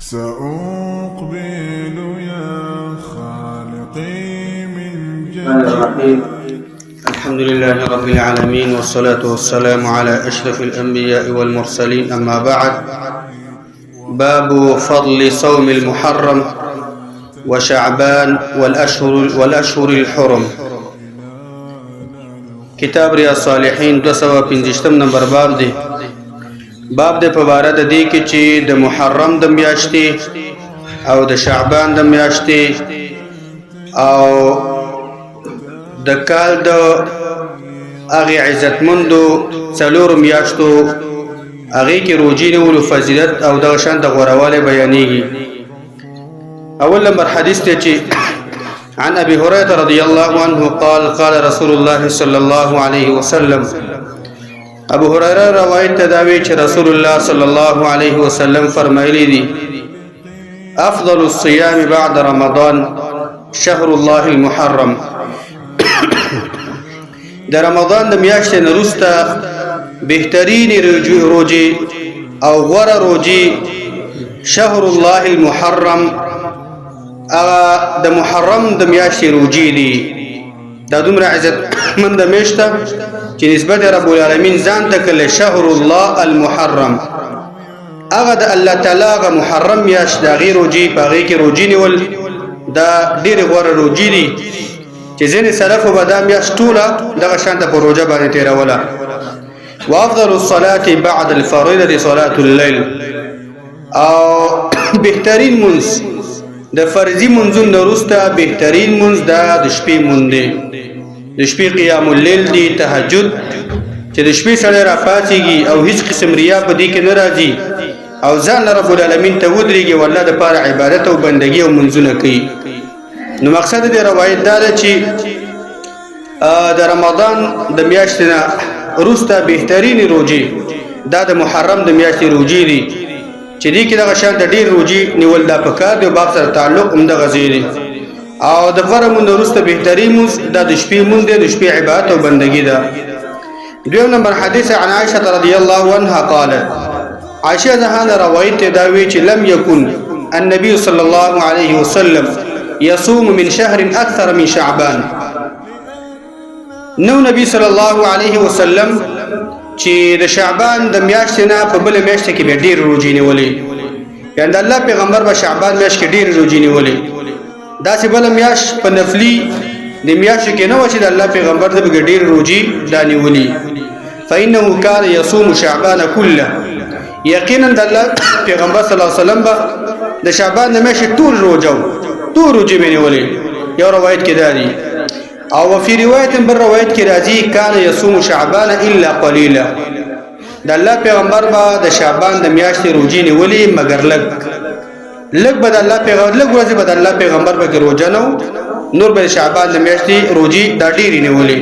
سأقبل يا خالقي من الرحمن جديد. الرحيم. الحمد لله رب العالمين، والصلاة والسلام على أشرف الأنبياء والمرسلين، أما بعد. باب فضل صوم المحرم وشعبان والأشهر الحرم. کتاب رياض الصالحین 250 نمبر باب دی. باب د په باره د دې کې چې د محرم د میاشتې او د شعبان د میاشتې او د کال د هغې عزتمندو څلورو میاشتو هغې کې روجې نیولو فضیلت او دغه شان د غوره بیانېږي. اول نمبر حدیث دی چې عن أبي هريرة رضي الله عنه قال قال رسول الله صلى الله عليه وسلم. ابو هريره روایت تداوی چې رسول الله صلی الله علیه وسلم فرمایلی دي: افضل الصيام بعد رمضان شهر الله المحرم. د رمضان د میاشتې نه وروسته بهترین روزې او غوره روزې شهر الله المحرم، د محرم د میاشتې روزې دي. دا دومره عزتمنده میاشته چې نسبت رب العالمین ځان ته کړل شهر الله المحرم. هغه د الله تعالی هغه محرم میاشت د هغې روزې په هغې کې روزې نیول دا ډېرې غوره روزې دي چې ځینې سلفو به دا میاشت ټوله دغه شان ته په روژه باندې تېروله. وافضل الصلاة بعد الفریضة صلاة الليل. او بهترین منځ د فرضي منځونو نه وروسته بهترین منځ دا د شپې مونځ دی. د شپې قیام اللیل دی، تهجد، چې د شپې سړی راپاڅېږي او هیڅ قسم ریا په دې کې نه راځي او ځان رب العالمین ته ودرېږي او الله دپاره عبادت او بندګي او منځونه کوي. نو مقصد د روایت دا ده چې د رمضان د میاشتې نه وروسته بهترینې روزې دا د محرم د میاشتې روزې دي چې دې کې دغه شان د ډېر روزې نیول دا پکار دی او باب سره تعلق همدغه ځای دی. او د غوره مونځ نه وروسته بهترین مونځ دا د شپې مونځ دی، د شپې عبادت او بندګي ده. دویم نمبر حدیث عن عائشة رضی الله عنها قالت. عائشة زهانه روایت ته دا وی چې لم یکن النبي صلی الله علیه وسلم يصوم من شهر اکثر من شعبان. نو نبی صلی الله علیه وسلم چې د شعبان د میاشتې نه په بله میاشت کې به ډېرې روزې نیولې. یعنې د الله پیغمبر به شعبان میاشت کې ډېرې روزې نیولې. داسې بله میاشت په نفلي د میاشتو کې نه وه چې د الله پیغمبر ته به ډېرې روزې دا نیولي. فانه کان یصوم شعبان کله. یقینا د الله پیغمبر صلی الله علیه وسلم به د شعبان د میاشتې ټول روزې به نیولې. یو روایت کې دا دی. او وفي روایت بل روایت کې راځي کان یصوم شعبان الا قلیلا. د الله پیغمبر به د شعبان د میاشتې روزې نیولې مګر لږ به د الله پیغمبر لږ ورځې به د الله پیغمبر به کې روژه نه و، نور به د شعبان د میاشتې روزې دا ډېرې نیولې.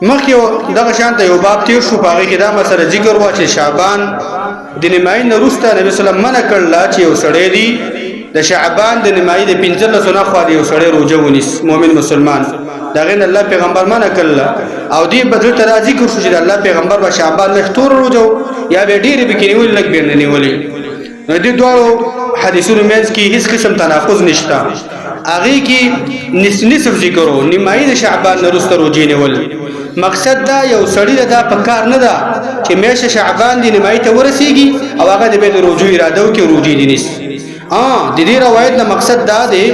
مخکې دغه شان ته یو باب تېر شو، په هغې کې دا مسله ذکر وه چې شعبان د نیمایي نه وروسته نبي وسلم منع کړله چې یو سړی دی د شعبان د نیمایي د 15 نه خوا د یو سړی روژه ونیس، مؤمن مسلمان. د هغې نه الله پیغمبر منع کړله او دې به زړه ته دا ذکر شو چې د الله پیغمبر به شعبان میاشت ټوله روژه یا به ډېرې به کې نیولې لږ به یې نه نیولې. نو دې دواړو حدیثونو منځ کې هیڅ قسم تناقض نشته. هغې کې نصف ذکر و، نیمایي د شعبان نه وروسته روژې نیول. مقصد دا یو سړي ته دا پکار نه ده چې میاشت شعبان د نیمایي ته ورسېږي او هغه د بیا د روژو اراده وکړي او روژې دې نیسي. د دې روایت نه مقصد دا دی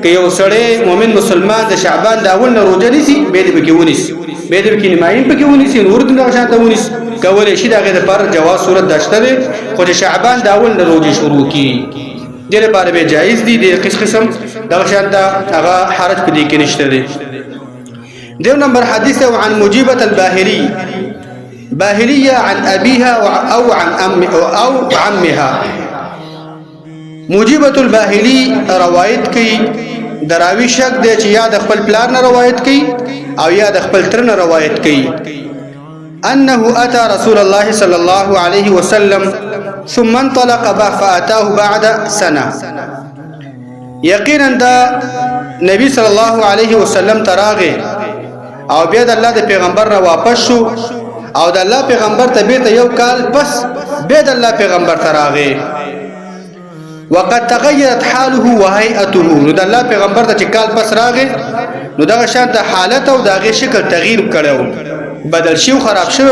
که یو سړی مؤمن مسلمان د شعبان د اول نه روژه نیسي بیا دې پکې ونیسي، بیا دې پکې نیمایي پکې ونیسي، نور دې دغه شان ته ونیسي، کولی شي د هغې دپاره جواز صورت دا شته دی. خو چې شعبان د اول نه روژې شروع کړي دې لپاره بیا جایز دي. د قسم دغه شان ته هغه حرج په دې کې نشته دی. دیو نمبر حدیث عن مجیبة الباهلي باهلیه عن ابیها او عمها. مجیبة الباهلی روایت کوي دراوی شک دی چې یا د خپل پلار نه روایت کوي او یا د خپل تر نه روایت کوي. انه اتى رسول الله صلى الله عليه وسلم ثم انطلق فاتاه بعد سنه. یقینا دا نبی صلی الله علیه وسلم تراغه او بیا د الله د پیغمبر را واپس شو او د الله پیغمبر ته بیرته یو کال پس بیا د الله پیغمبر تراغه. وقد تغيرت حاله وهيئته نو د الله پیغمبر ته چې کال پس راغی نو دغه شان د حالت او دغه شکل تغییر کړو بدل شو خراب شو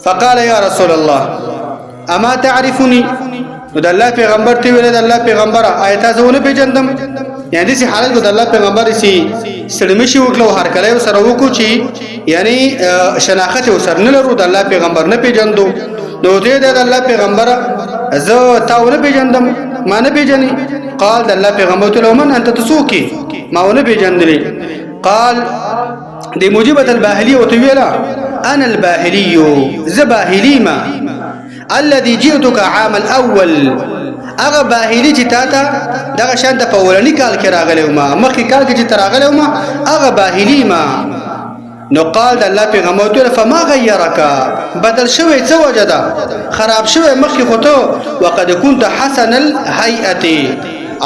فقال يا رسول الله اما تعرفني نو د الله پیغمبر ته ویل د الله پیغمبر آیت زونه پیجندم یعنی دې حالت کو د الله پیغمبر سي سلمشي وکړو هر کله سره وکړو چې یعنی شناخت وسر نه لرو د الله پیغمبر نه پیجندو نو دې د الله پیغمبر زه تاونه پیجندم ما نه پیجنې قال د الله پیغمبر ته من انت تسوکي ما ونه پیجندلې قال دې موجبه الباهليه وتویلا انا الباهلي زباهلي ما الذي جئتك عام الاول اغه باهلی چې تاته دغه شان د پولنی کال کې راغلی ما مخکې کال کې چې راغلی ما اغه باهلی ما نو قال د الله پیغمبر ته فما غيرك بدل شوی څه وجدا خراب شوی مخکې خطو وقد كنت حسن الهيئه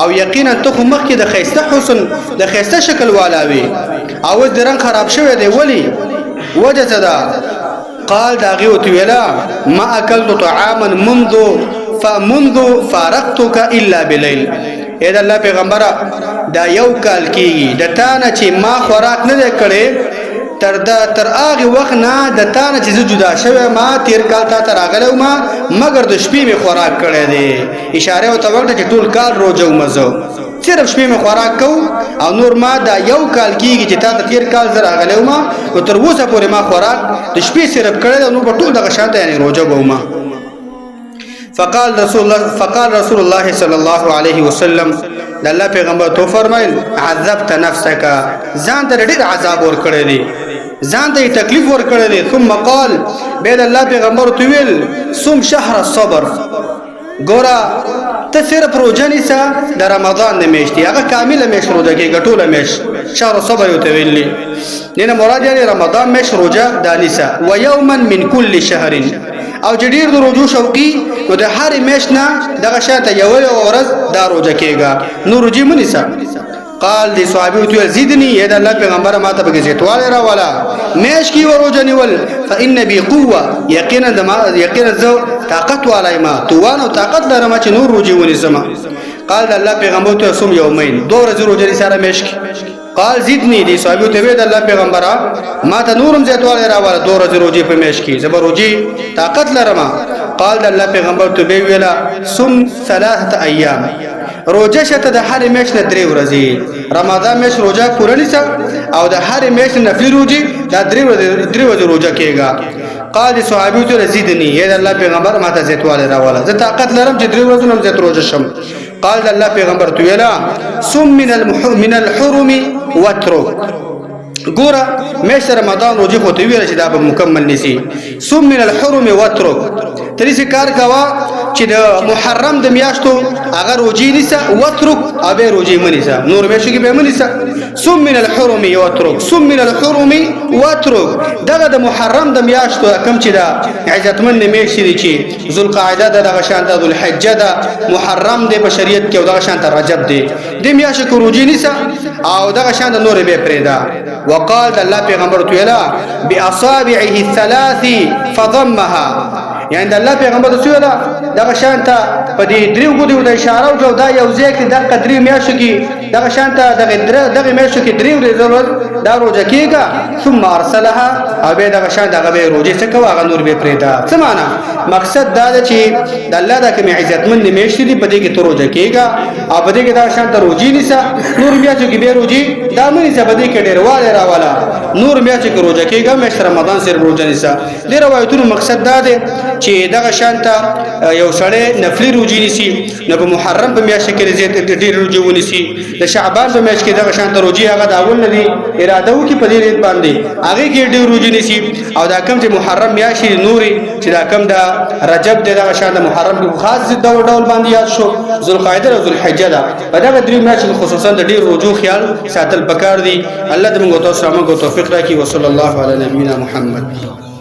او یقینا ته مخکې د خيسته حسن د خيسته شکل والاوي او درن خراب شوی دی ولی وجه صدا قال داغي وتویلا ما اكلت طعاما منذ فارقتك الا بالليل اې د الله پیغمبره دا یو کال کېږي د تانه چې ما خوراک نه کړې تر هغه وخت نه د تانه چې جدا شوه ما تیر کال ته راغلم ما مگر د شپې می خوراک کړې دي اشاره او توګه چې ټول کال روزه ومزو صرف شپې می خوراک کو او نور ما دا یو کال کېږي چې تا تیر کال زر راغلم ما او تر اوسه پورې ما خوراک د شپې صرف کړې نو په ټول دغه شانته یعنی روزه ومه فقال رسول الله صلى الله عليه وسلم الله پیغمبر تو فرمایل عذبت نفسك ځان ته ډېر عذاب ور کړی دی ځان ته تکلیف ور کړی دی ثم قال بيد الله پیغمبر تو ویل صم شهر الصبر ګورا ته صرف روزه نیسه د رمضان د میاشتې هغه کامله میاشت روزه کې ګټوله میاشت شهر الصبر یو ته ویلي نه مراد یې رمضان میاشت روزه دانیسه و يوما من كل شهر او جدير د روزو شوقي نو د هر میاشت نه دغه شاته یو ورځ دا روزه کېږي نو روزي منیسه قال دي صحابي تو زيدني يد الله پیغمبر ما ته بګزیتواله را ولا میش کی وروجه نیول فان بي قوه یقینا زو طاقت والای ما توان او طاقت لرم چې نور روزي ونیسم قال الله پیغمبر ته سوم یومین دو ورځې روزه سره میش قال زدني دي صحابي ته ویل الله پیغمبر ما ته نورم زیتواله را ولا دو ورځې روزي په میش کی زبر روزي طاقت لرم قال الله پیغمبر ته ویلا سم 3 ايام روزه شته د هر میاشت نه 3 ورځې رمضان میاشت روزه پوره نیسه او د هر میاشت نفلی روزه دا 3 ورځې روزه کېږي قال صحابي ته زیدني یا الله پیغمبر ما ته زیتواله راواله زه طاقت لرم چې 3 ورځې نم زیت روزه شم قال الله پیغمبر تو ویلا سم من الحرم واترك ګوره میاشت رمضان روزه خو ته ویل چې دا به مکمل نسی سم من الحرم واترك ترې کار کوا چې د محرم د میاشتو هغه روزي نیسه واترك او به روزي منیسه نور میاشتو کې به منیسه سم من الحرم واترك سم من الحرم واترك دغه د محرم د میاشتو کم چې دا عزتمن میاشت دي چې ذوالقعده دغه شان د ذوالحجه د محرم د بشریت کې دغه شان د رجب دی د میاشتو کې روزي نیسه او دغه شان د نور به پرېدا وقال الله پیغمبر تعالی باصابعه الثلاث فضمها يعني د الله پیغمبر رسول الله دغه شانته په دې دریو ګوتو د اشاره او دا یو ځکه د قدرې میاشو کې دغه شانته دغه میاشو کې دریو ضرورت دا روزه کېږي ثم ارسلها او به دغه شان دغه به روزه څخه هغه نور به پرېدا څه معنا مقصد دا دی چې د الله د کوم عزتمن میاشتې دی په دې کې تو روزه کېږي او په دې کې دا شانته روزي نیسه نور میاشو کې به روزي دا مې څه په دې کې ډېر واله راواله نور میاشو کې روزه کېږي مې رمضان سره روزه نیسه د روایتونو مقصد دا دی چې دغه شانته یو سړی نفلی روزي نیسي نو په محرم په میاشت کې ډېر روزي ونیسي د شعبان په میاشت کې دغه شانته روزي هغه د اول نه اراده وکړي په دې ریت باندې هغه کې ډېر روزي نیسي او دا کم چې محرم میاشت نوري چې دا کم د رجب دغه شانته محرم کې خاص ډول باندې یاد شو ذوالقعده او ذوالحجه دا په دغه درې میاشت خصوصا د ډېر روزو خیال ساتل پکار دي الله دې موږ ته توفیق راکړي وصلی الله علی نبینا محمد